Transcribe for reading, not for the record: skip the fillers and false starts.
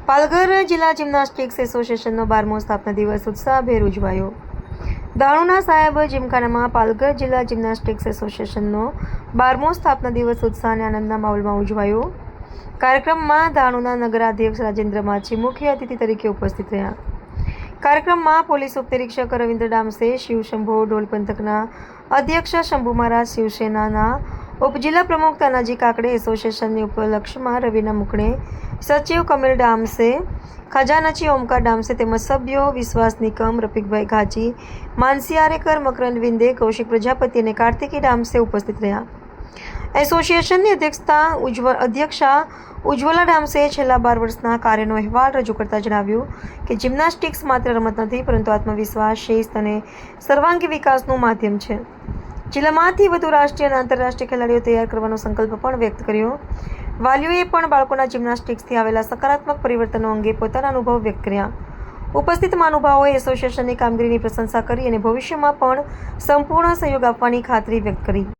પાલઘર જિલ્લા જિમ્નાસ્ટિક્સ એસોસિએશનનો 12મો સ્થાપના દિવસ ઉત્સાહભેર ઉજવાયો. દાણુના સાહેબ જીમખાનામાં પાલઘર જિલ્લા જિમ્નાસ્ટિક્સ એસોસિએશનનો 12મો સ્થાપના દિવસ ઉત્સાહ અને આનંદના માહોલમાં ઉજવાયો. કાર્યક્રમમાં દાણુના નગરાધ્યક્ષ રાજેન્દ્ર માછી મુખ્ય અતિથિ તરીકે ઉપસ્થિત રહ્યા. કાર્યક્રમમાં પોલીસ ઉપનિરીક્ષક રવિન્દ્ર ડામસે, શિવશંભો ઢોલ પંથકના અધ્યક્ષ શંભુ મહારાજ, શિવસેનાના ઉપજિલ્લા પ્રમુખ તાનાજી કાકડે, એસોસિએશનની ઉપલક્ષમાં રવિના મુકણે, સચિવ કમિલ ડામસે, ખજાનચી ઓમકાર ડામસે તેમજ સભ્યો વિશ્વાસ નિકમ, રફીકભાઈ ઘાચી, માનસી આરેકર, મકરંદ વિંદે, કૌશિક પ્રજાપતિ અને કાર્તિકી ડામસે ઉપસ્થિત રહ્યા. એસોસિએશનની અધ્યક્ષા ઉજ્જવલા ડામસે છેલ્લા 12 વર્ષના કાર્યનો અહેવાલ રજૂ કરતા જણાવ્યું કે જિમ્નાસ્ટિક્સ માત્ર રમત નથી, પરંતુ આત્મવિશ્વાસ, શિસ્ત અને સર્વાંગી વિકાસનું માધ્યમ છે. જિલ્લામાંથી વધુ રાષ્ટ્રીય અને આંતરરાષ્ટ્રીય ખેલાડીઓ તૈયાર કરવાનો સંકલ્પ પણ વ્યક્ત કર્યો. વાલીઓએ પણ બાળકોના જિમ્નાસ્ટિક્સથી આવેલા સકારાત્મક પરિવર્તનો અંગે પોતાના અનુભવ વ્યક્ત કર્યા. ઉપસ્થિત મહાનુભાવોએ એસોસિએશનની કામગીરીની પ્રશંસા કરી અને ભવિષ્યમાં પણ સંપૂર્ણ સહયોગ આપવાની ખાતરી વ્યક્ત કરી.